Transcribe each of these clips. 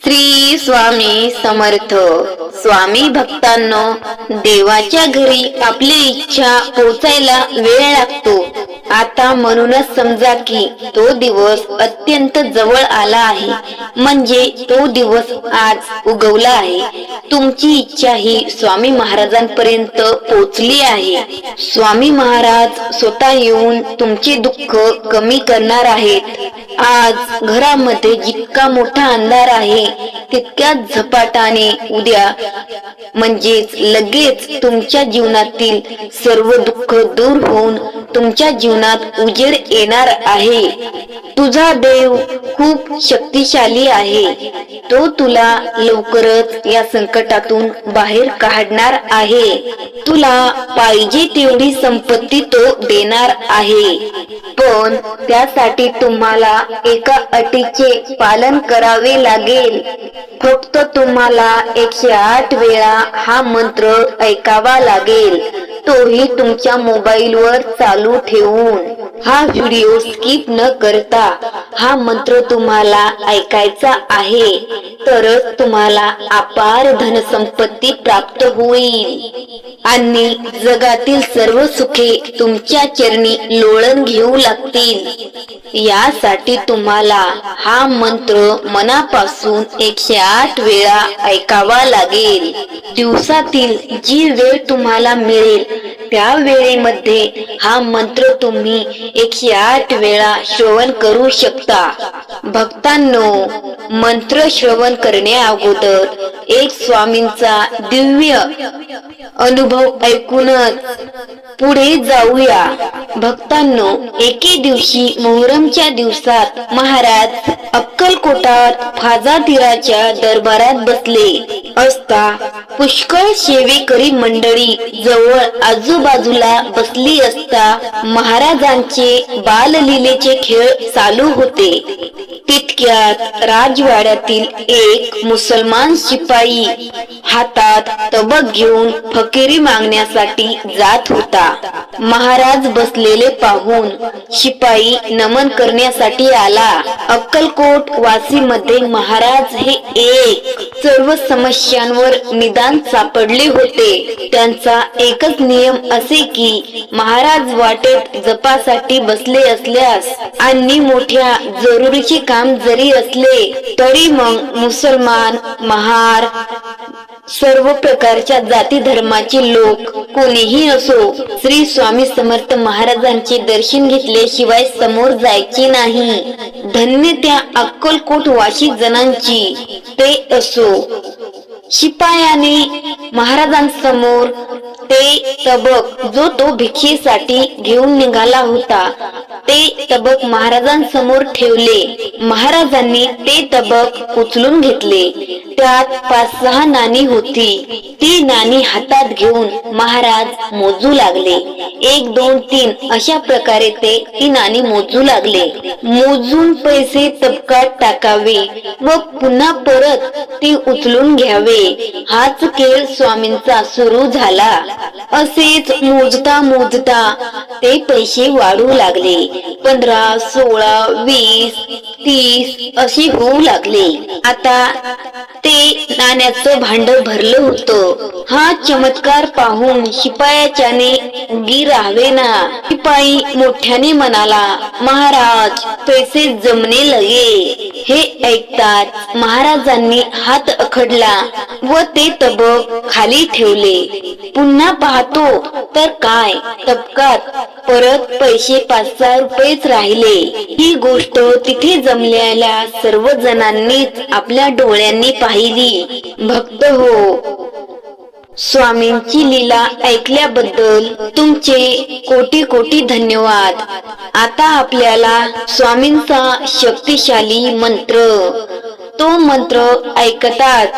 श्री स्वामी समर्थ. स्वामी भक्तांनो, देवाच्या घरी आपली इच्छा पोचायला वेळ लागतो. आता म्हणूनच समजा की तो दिवस अत्यंत जवळ आला आहे. म्हणजे तो दिवस आज उगवला आहे. तुमची इच्छा ही स्वामी महाराजांपर्यंत पोचली आहे. स्वामी महाराज स्वतः येऊन तुमचे दुःख कमी करणार आहेत. आज घरामध्ये जितका मोठा अंधार आहे तितक्याच झपाटाने उद्या म्हणजेच लगेच तुमच्या जीवनातील सर्व दुःख दूर होऊन तुमच्या जीवनात उजेड येणार आहे. तुझा देव खूप शक्तिशाली आहे. तो तुला लवकरच या संकटातून बाहेर काढणार आहे. तुला पाहिजे तेवढी संपत्ती तो देणार आहे. पण त्यासाठी तुम्हाला एका अटीचे पालन करावे लागेल. फक्त तुम्हाला 108 वेळा हा मंत्र ऐकावा लागेल. तोही तुमच्या मोबाईलवर चालू ठेवून. हा व्हिडिओ स्किप न करता हा मंत्र तुम्हाला ऐकायचा आहे. तरच तुम्हाला अपार धनसंपत्ती प्राप्त होईल आणि जगातील सर्व सुखे तुमच्या चरणी लोळण घेऊ लागतील. यासाठी तुम्हाला हा मंत्र मनापासून 108 वेळा ऐकावा लागेल. दिवसातील जी वेळ तुम्हाला मिळेल त्या वेळेमध्ये हा मंत्र तुम्ही 108 वेळा श्रवण करू शकता. भक्तांनो, मंत्र श्रवण करण्या अगोदर एक स्वामींचा दिव्य अनुभव ऐकूनच पुढे जाऊया. भक्तांनो, एके दिवशी मोहरमच्या दिवसात महाराज अक्कलकोटात फाजातीराच्या दरबारात बसले असता पुष्कळ सेवेकरी मंडळी जवळ आजूबाजूला बसली असता महाराजांचे बाललीलेचे खेळ चालू होते. तितक्यात राजवाड्यातील एक मुसलमान शिपाई हातात तबक घेऊन फकिरी मागण्यासाठी जात होता. महाराज बसलेले पाहून शिपाई नमन करण्यासाठी आला. अक्कलकोट वासीमध्ये महाराज हे एक सर्व समस्यांवर निदान सापडले होते. त्यांचा एकच नियम असे की महाराज वाटेत जपासाठी बसले असल्यास आणि मोठ्या जरुरीचे काम जरी असले तरी मग मुसलमान, महार, सर्व प्रकारच्या जाती धर्माचे लोक कोणीही असो, श्री स्वामी समर्थ महाराजांचे दर्शन घेतल्याशिवाय समोर जायचे नाही. धन्य त्या अक्कलकोट वासी जणांची ते असो. शिपायाने महाराजांसमोर ते तबक जो तो भिक्षेसाठी घेऊन निघाला होता ते तबक महाराजांसमोर ठेवले. महाराजांनी ते तबक उचलून घेतले. त्यात 5-6 नाणी होती. ती नाणी हातात घेऊन महाराज मोजू लागले. 1, 2, 3 अशा प्रकारे ते ती नाणी मोजू लागले. मोजून पैसे तबकात टाकावे व पुन्हा परत ती उचलून घ्यावे. हाच खेळ स्वामींचा सुरू झाला. असेच मोजता मोजता ते पैसे वाढू लागले. 15, 16, 20, 30 असे होऊ लागले. आता ते नाण्याचं भांड भरलं होतं. हा चमत्कार पाहून शिपायाच्याने उगी राहावे ना. शिपाई मोठ्याने म्हणाला, महाराज पैसे जमने लगे. हे ऐकताच महाराजांनी हात अखडला व ते तबक खाली ठेवले. पुन्हा पाहतो तर काय, तबकात परत पैसे 5-6 रुपयेच राहिले. ही गोष्ट तिथे जमलेल्या सर्व जणांनीच आपल्या डोळ्यांनी पाहिली. भक्त हो, स्वामींची लीला ऐकल्याबद्दल तुमचे कोटी कोटी धन्यवाद. आता आपल्याला स्वामींचा शक्तिशाली मंत्र, तो मंत्र ऐकताच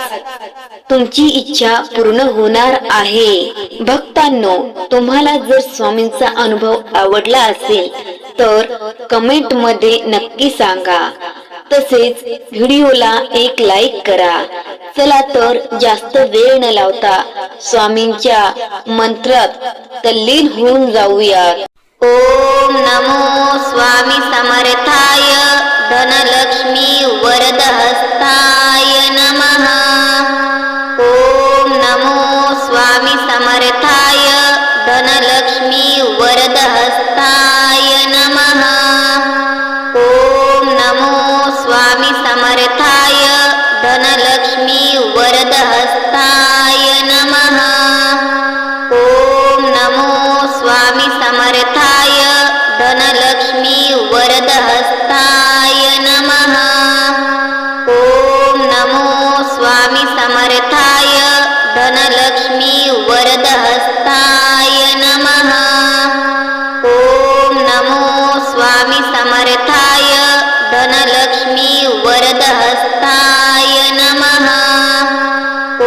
तुमची इच्छा पूर्ण होणार आहे. भक्तांनो, तुम्हाला जर स्वामींचा अनुभव आवडला असेल तर कमेंट मध्ये नक्की सांगा. तसेच व्हिडिओला एक लाईक करा. चला तर जास्त वेळ न लावता स्वामींच्या मंत्रात तल्लीन होऊन जाऊयात. ओम नमो स्वामी समर्थाय धनलक्ष्मी वरदहस्ताय नमः. समर्थाय धनलक्ष्मी वरदहस्ताय नमः। ओम नमो स्वामी समर्थाय धनलक्ष्मी वरदहस्ताय नमः।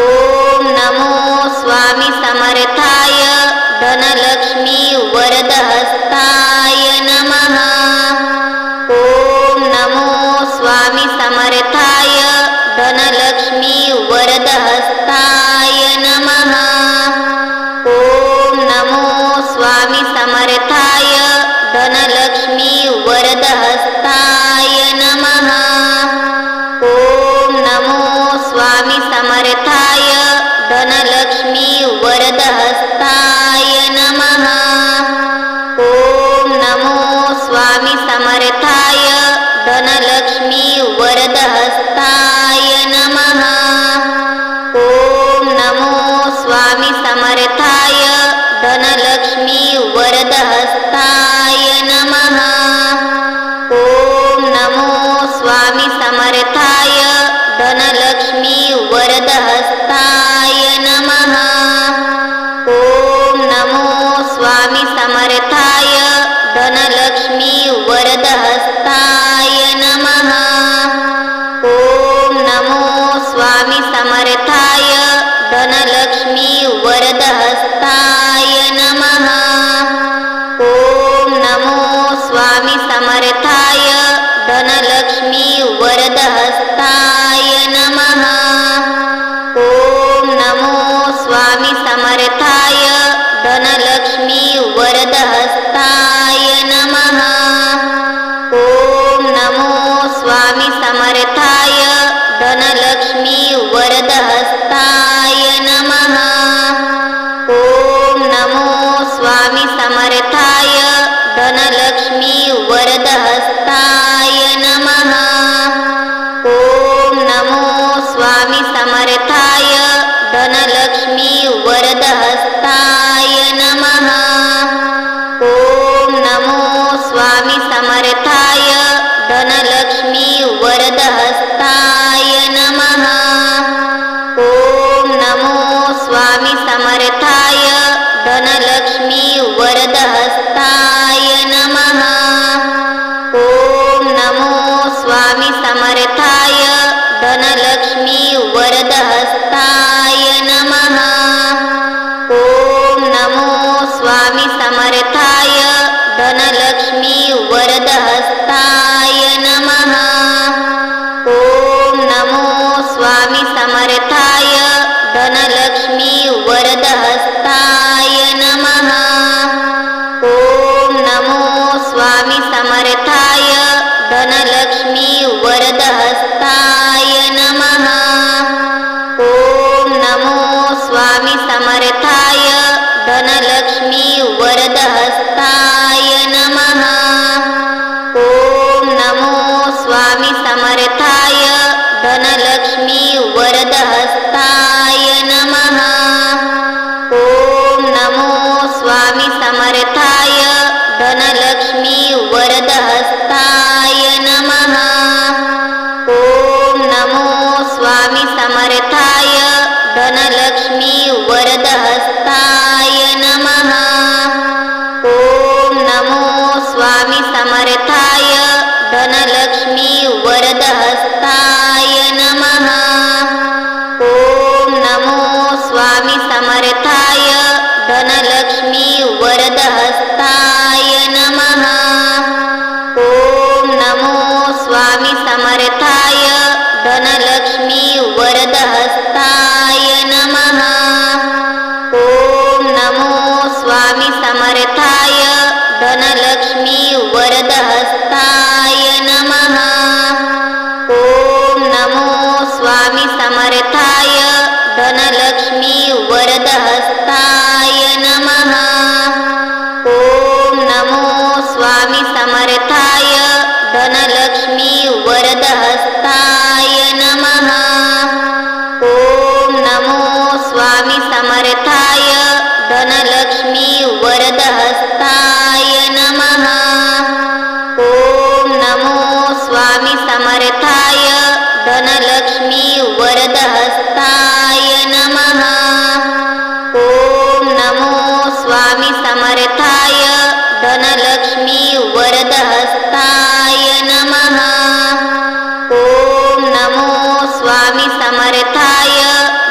ओम नमो स्वामी समर्थाय धनलक्ष्मी वरदहस्ताय नमः। ओम नमो स्वामी समर्थाय धनलक्ष्मी वरदहस्ताय नमः। ओम नमो स्वामी समर्थाय धनलक्ष्मी वरदहस्ताय नमः। ओम नमो स्वामी समर्थाय धनलक्ष्मी वरदहस्ताय नमः। ओम नमो स्वामी समर्थाय धनलक्ष्मी वरदहस्ताय नमः। ओम नमो स्वामी समर्थाय धनलक्ष्मी वरदहस्ताय नमः। ओम नमो स्वामी समर्थाय धनलक्ष्मी वरदहस्ताय नमः। ओम नमो स्वामी समर्थाय धनलक्ष्मी वरदहस्ताय नमः। ओम नमो स्वामी समर्थाय धनलक्ष्मी वरदहस्ताय नमः। ओम नमो स्वामी समर्थाय धनलक्ष्मी वरदहस्ताय नमः। ओम नमो स्वामी समर्थाय धनलक्ष्मी वरदहस्ताय नमः। ओम नमो स्वामी समर्थाय धनलक्ष्मी वरदहस्ताय नमः। ओम नमो स्वामी समर्थाय धनलक्ष्मी वरदहस्ताय नमः। ओम नमो स्वामी समर्थाय धनलक्ष्मी वरदहस्ताय नमः। ओम नमो स्वामी समर्थाय धनलक्ष्मी वरदहस्ताय नमः। ओम नमो स्वामी समर्थाय धनलक्ष्मी वरदहस्ताय नमः। ओम नमो स्वामी समर्थाय धनलक्ष्मी वरदहस्ताय नमः। ओम नमो स्वामी समर्थाय धनलक्ष्मी वरदहस्ताय नमः। ओम नमो स्वामी समर्थाय धनलक्ष्मी वरदहस्ताय नमः। ओम नमो स्वामी समर्थाय धनलक्ष्मी वरदहस्ताय नमः। ओम नमो स्वामी समर्थाय धनलक्ष्मी वरदहस्ताय नमः। ओम नमो स्वामी समर्थाय धनलक्ष्मी वरदहस्ताय नमः। ओम नमो स्वामी समर्थाय धनलक्ष्मी वरदहस्ताय नमः। ओम नमो स्वामी समर्थाय धनलक्ष्मी वरदहस्ताय नमः। ओम नमो स्वामी समर्थाय धनलक्ष्मी वरदहस्ताय नमः। ओम नमो स्वामी समर्थाय धनलक्ष्मी वरदहस्ताय नमः। ओम नमो स्वामी समर्थाय धनलक्ष्मी वरदहस्ताय नमः। ओम नमो स्वामी समर्थाय धनलक्ष्मी वरदहस्ताय नमः। ओम नमो स्वामी समर्थाय धनलक्ष्मी वरदहस्ताय नमः। ओम नमो स्वामी समर्थाय धनलक्ष्मी वरदहस्ताय नमः। ओम नमो स्वामी समर्थाय धनलक्ष्मी वरदहस्ताय नमः। ओम नमो स्वामी समर्थाय धनलक्ष्मी वरदहस्ताय स्वामी समर्थाय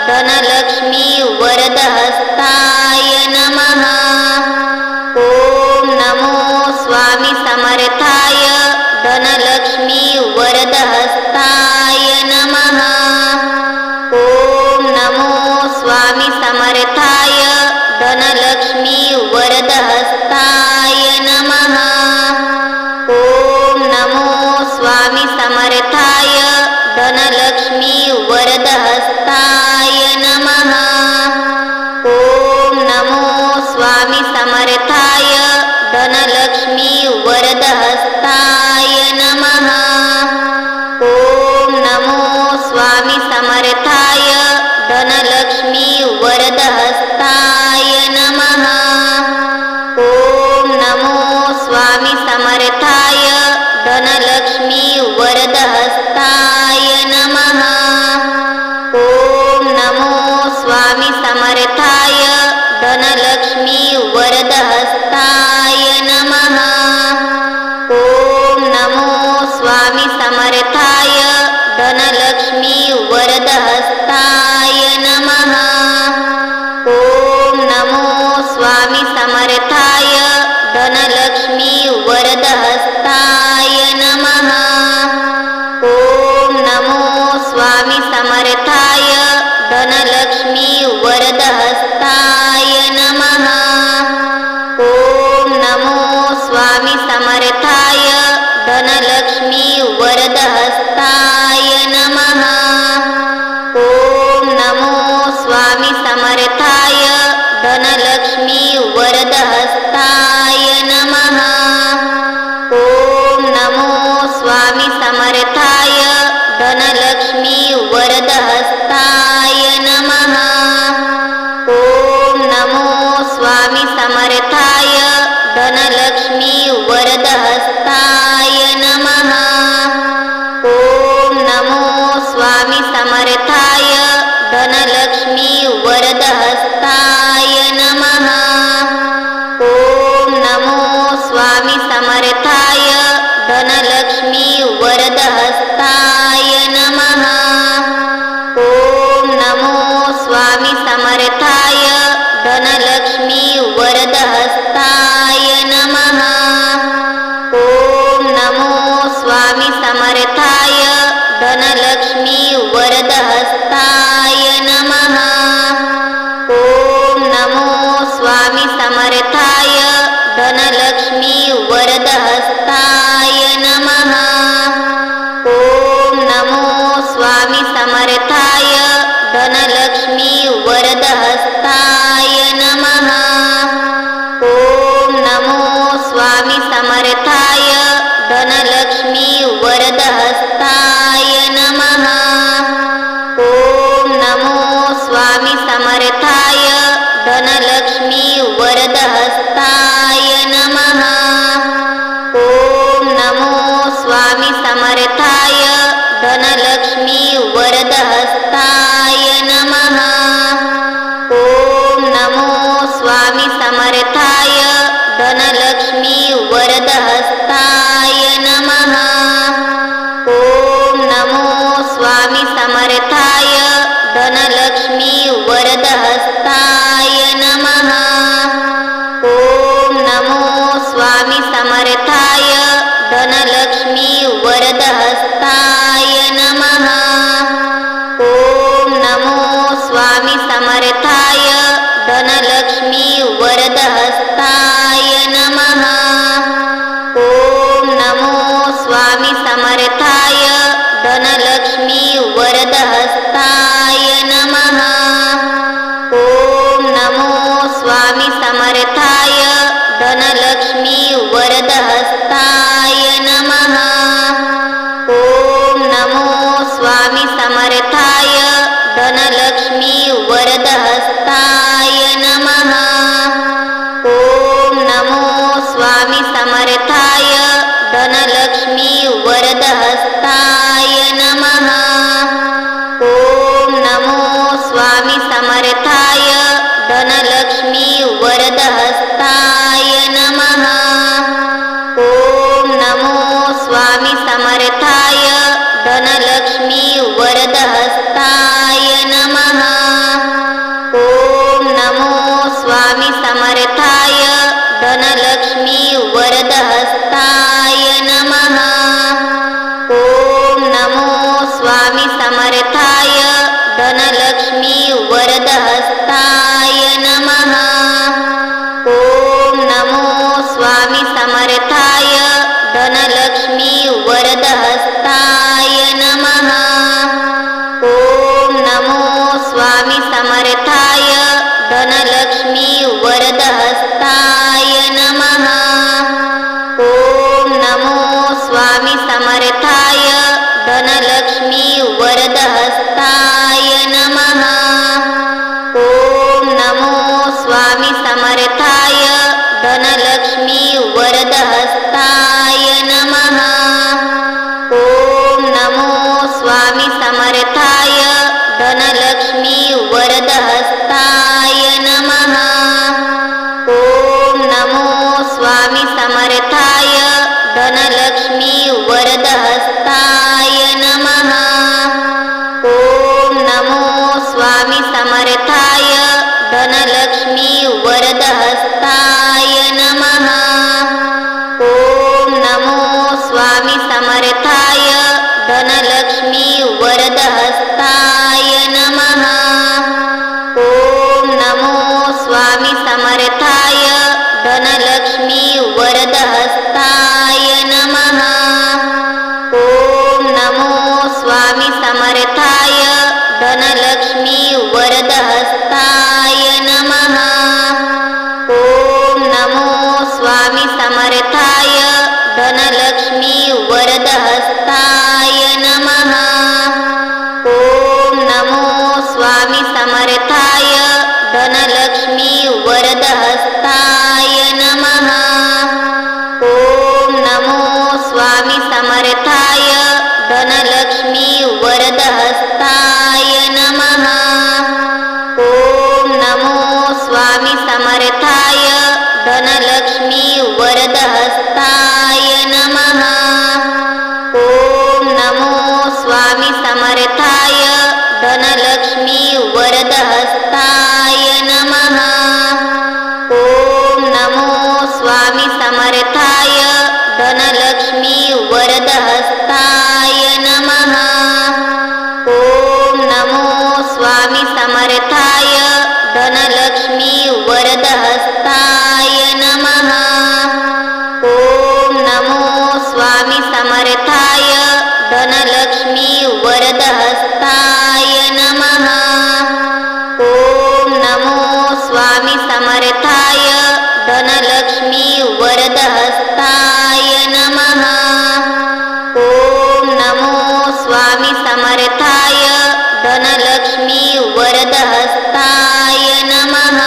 धनलक्ष्मी वरदहस्ताय नमः। ॐ नमो स्वामी समर्थाय धनलक्ष्मी वरदहस्ताय नमः। ॐ नमो स्वामी समर्थाय धनलक्ष्मी वरदहस्ताय नमः। ॐ नमो स्वामी समर्थाय धनलक्ष्मी वरदहस्ताय नमः। ॐ नमो स्वामी समर्थाय धनलक्ष्मी वरदहस्ताय नमः। ॐ नमो स्वामी समर्थाय धनलक्ष्मी वरदहस्ताय नमः। ॐ नमो स्वामी समर्थाय धनलक्ष्मी वरदहस्ताय नमः। ॐ नमो स्वामी समर्थाय धनलक्ष्मी वरदहस्ताय नमः। ॐ नमो स्वामी समर्थाय धनलक्ष्मी वरदहस्ताय नमः। ॐ नमो स्वामी समर्थाय धनलक्ष्मी वरदहस्ताय नमः। ॐ नमो स्वामी समर्थाय धनलक्ष्मी वरदहस्ताय नमः। ॐ नमो स्वामी समर्थाय धनलक्ष्मी वरदहस्ताय नमः। ॐ नमो स्वामी समर्थाय धनलक्ष्मी वरदहस्ताय नमः। ॐ नमो स्वामी समर्थाय धनलक्ष्मी वरदहस्ताय नमः। ॐ नमो स्वामी समर्थाय धनलक्ष्मी वरदहस्ताय नमः। ॐ नमो स्वामी समर्थाय धनलक्ष्मी वरदहस्ताय नमः। ॐ नमो स्वामी समर्थाय धनलक्ष्मी वरदहस्ताय नमः। ॐ नमो स्वामी समर्थाय धनलक्ष्मी वरदहस्ताय नमः। ॐ नमो स्वामी समर्थाय धनलक्ष्मी वरदहस्ताय नमः। ॐ नमो स्वामी समर्थाय धनलक्ष्मी वरदहस्ताय नमः। ॐ नमो स्वामी समर्थाय धनलक्ष्मी वरदहस्ताय नमः। ॐ नमो स्वामी समर्थाय धनलक्ष्मी वरदहस्ताय नमः। ॐ नमो स्वामी समर्थाय धनलक्ष्मी वरदहस्ताय नमः। ॐ नमो स्वामी समर्थाय धनलक्ष्मी वरदहस्ताय नमः। ॐ नमो स्वामी समर्थाय धनलक्ष्मी वरदहस्ताय नमः। ॐ नमो स्वामी समर्थाय धनलक्ष्मी वरदहस्ताय नमः। ॐ नमो स्वामी समर्थाय धनलक्ष्मी वरदहस्ताय नमः। ॐ नमो स्वामी समर्थाय धनलक्ष्मी वरदहस्ताय नमः। ॐ नमो स्वामी समर्थाय धनलक्ष्मी वरदहस्ताय नमः। ॐ नमो स्वामी समर्थाय धनलक्ष्मी वरदहस्ताय नमः। ॐ नमो स्वामी समर्थाय धनलक्ष्मी वरदहस्ताय नमः। ॐ नमो स्वामी समर्थाय धनलक्ष्मी वरदहस्ताय नमः। ॐ नमो स्वामी समर्थाय धनलक्ष्मी वरदहस्ताय नमः। ॐ नमो स्वामी समर्थाय धनलक्ष्मी वरदहस्ताय धनलक्ष्मी वरदहस्ताय नमः। ॐ नमो स्वामी समर्थाय धनलक्ष्मी वरदहस्ताय नमः। ॐ नमो स्वामी समर्थाय धनलक्ष्मी वरदहस्ताय नमः। ॐ नमो स्वामी समर्थाय धनलक्ष्मी वरदहस्ताय नमः। ॐ नमो स्वामी समर्थाय धनलक्ष्मी वरदहस्ताय नमः। ॐ नमो स्वामी समर्थाय धनलक्ष्मी वरदहस्ताय नमः। ॐ नमो स्वामी समर्थाय धनलक्ष्मी वरदहस्ताय नमः। ॐ नमो स्वामी समर्थाय धनलक्ष्मी वरदहस्ताय नमः। ॐ नमो स्वामी समर्थाय धनलक्ष्मी वरदहस्ताय नमः। ॐ नमो स्वामी समर्थाय धनलक्ष्मी वरदहस्ताय नमः। ॐ नमो स्वामी समर्थाय धनलक्ष्मी वरदहस्ताय नमः। ॐ नमो स्वामी समर्थाय धनलक्ष्मी वरदहस्ताय नमः। ॐ नमो स्वामी समर्थाय धनलक्ष्मी वरदहस्ताय नमः। ॐ नमो स्वामी समर्थाय धनलक्ष्मी वरदहस्ताय नमः। ॐ नमो स्वामी समर्थाय धनलक्ष्मी वरदहस्ताय नमः। ॐ नमो स्वामी समर्थाय धनलक्ष्मी वरदहस्ताय नमः। ॐ नमो स्वामी समर्थाय धनलक्ष्मी वरदहस्ताय नमः। ॐ नमो स्वामी समर्थाय धनलक्ष्मी वरदहस्ताय नमः। ॐ नमो स्वामी समर्थाय धनलक्ष्मी वरदहस्ताय नमः। ॐ नमो स्वामी समर्थाय धनलक्ष्मी वरदहस्ताय नमः। ॐ नमो स्वामी समर्थाय धनलक्ष्मी वरदहस्ताय नमः।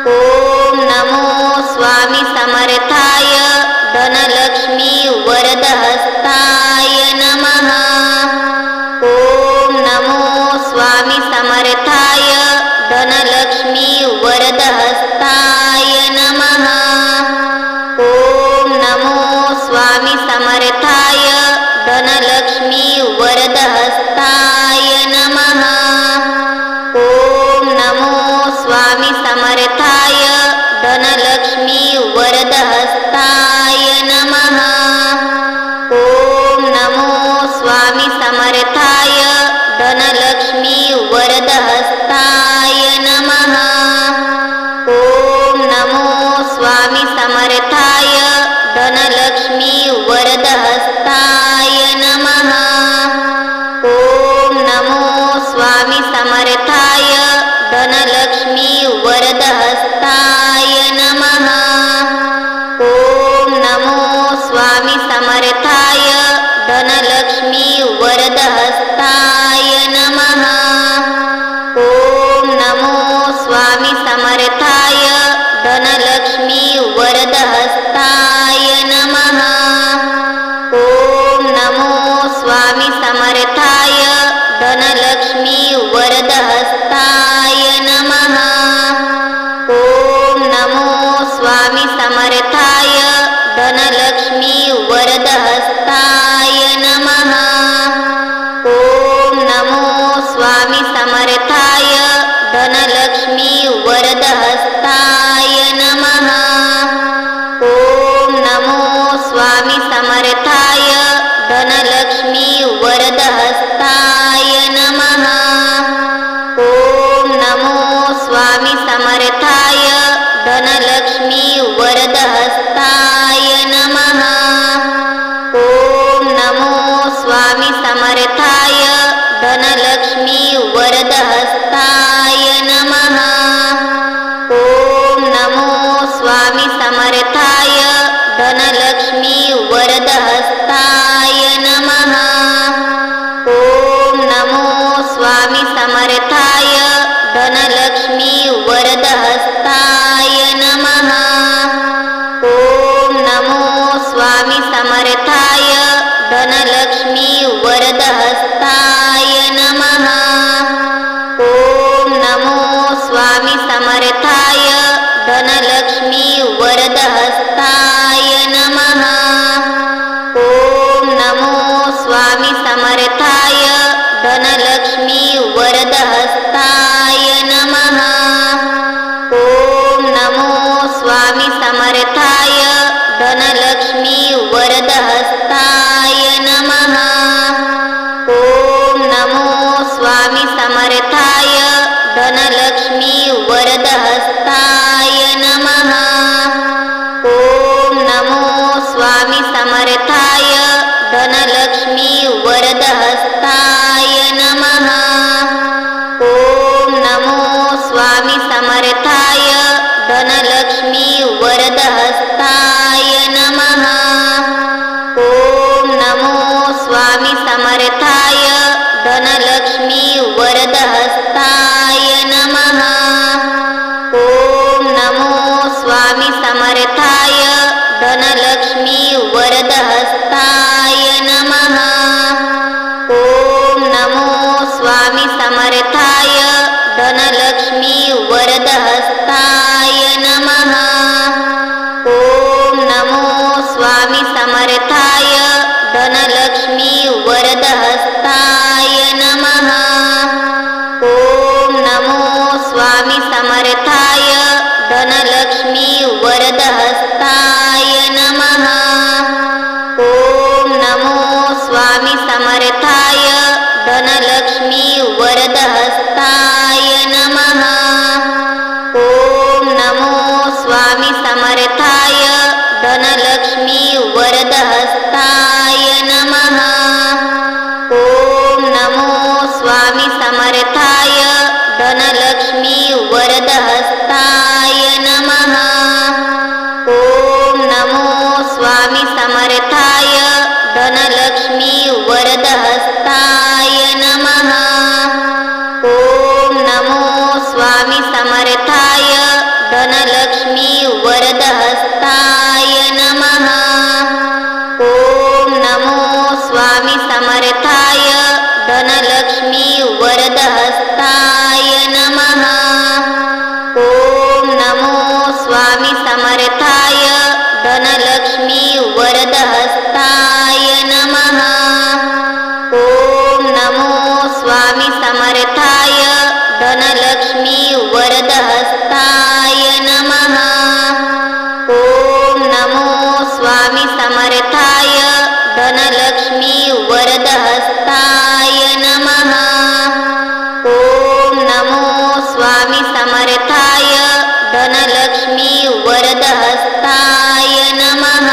ॐ नमो स्वामी समर्थाय धनलक्ष्मी वरदहस्ताय नमः। ॐ नमो स्वामी समर्थाय धनलक्ष्मी वरदहस्ताय नमः। ॐ नमो स्वामी समर्थाय धनलक्ष्मी वरदहस्ताय नमः। ॐ नमो स्वामी समर्थाय धनलक्ष्मी वरदहस्ताय नमः। ॐ नमो स्वामी समर्थाय धनलक्ष्मी वरदहस्ताय नमः। ॐ नमो स्वामी समर्थाय धनलक्ष्मी वरदहस्ताय नमः। ॐ नमो स्वामी समर्थाय धनलक्ष्मी वरदहस्ताय नमः। ॐ नमो स्वामी समर्थाय धनलक्ष्मी वरदहस्ताय नमः। ॐ नमो स्वामी समर्थाय धनलक्ष्मी वरदहस्ताय नमः। ॐ नमो स्वामी समर्थाय धनलक्ष्मी वरदहस्ताय नमः। ॐ नमो स्वामी समर्थाय धनलक्ष्मी वरदहस्ताय नमः। ॐ नमो स्वामी समर्थाय धनलक्ष्मी वरदहस्ताय नमः। ॐ नमो स्वामी समर्थाय धनलक्ष्मी वरदहस्ताय नमः। वरदहस्ताय नमः। ॐ नमो स्वामी समर्थाय धनलक्ष्मी वरदहस्ताय नमः। ॐ नमो स्वामी समर्थाय धनलक्ष्मी वरदहस्ताय नमः। ॐ नमो स्वामी समर्थाय धनलक्ष्मी वरदहस्ताय नमः। ॐ नमो स्वामी समर्थाय धनलक्ष्मी वरदहस्ताय नमः। ॐ नमो स्वामी समर्थाय धनलक्ष्मी वरदहस्ताय नमः। ॐ नमो स्वामी समर्थाय धनलक्ष्मी वरदहस्ताय नमः। ॐ नमो स्वामी समर्थाय धनलक्ष्मी वरदहस्ताय नमः। ॐ नमो स्वामी समर्थाय धनलक्ष्मी वरदहस्ताय नमः। ॐ नमो स्वामी समर्थाय धनलक्ष्मी वरदहस्ताय नमः। ॐ नमो स्वामी समर्थाय धनलक्ष्मी वरदहस्ताय नमः। ॐ नमो स्वामी समर्थाय धनलक्ष्मी वरदहस्ताय नमः। ॐ नमो स्वामी समर्थाय धनलक्ष्मी वरदहस्ताय नमः। ॐ नमो स्वामी समर्थाय धनलक्ष्मी वरदहस्ताय नमः। ॐ नमो स्वामी समर्थाय धनलक्ष्मी वरदहस्ताय नमः। ॐ नमो स्वामी समर्थाय धनलक्ष्मी वरदहस्ताय नमः। ॐ नमो स्वामी समर्थाय धनलक्ष्मी वरदहस्ताय नमः। ॐ नमो स्वामी समर्थाय धनलक्ष्मी वरदहस्ताय नमः। ॐ नमो स्वामी समर्थाय धनलक्ष्मी वरदहस्ताय नमः। ॐ नमो स्वामी समर्थाय धनलक्ष्मी वरदहस्ताय नमः।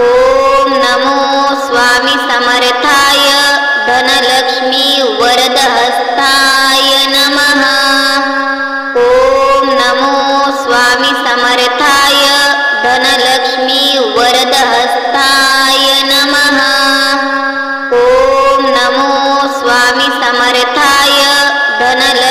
ॐ नमो स्वामी समर्थाय धनलक्ष्मी वरदहस्ताय नमः। ॐ नमो स्वामी समर्थाय धनलक्ष्मी वरदहस्ताय नमः। ॐ नमो स्वामी समर्थाय धनलक्ष्मी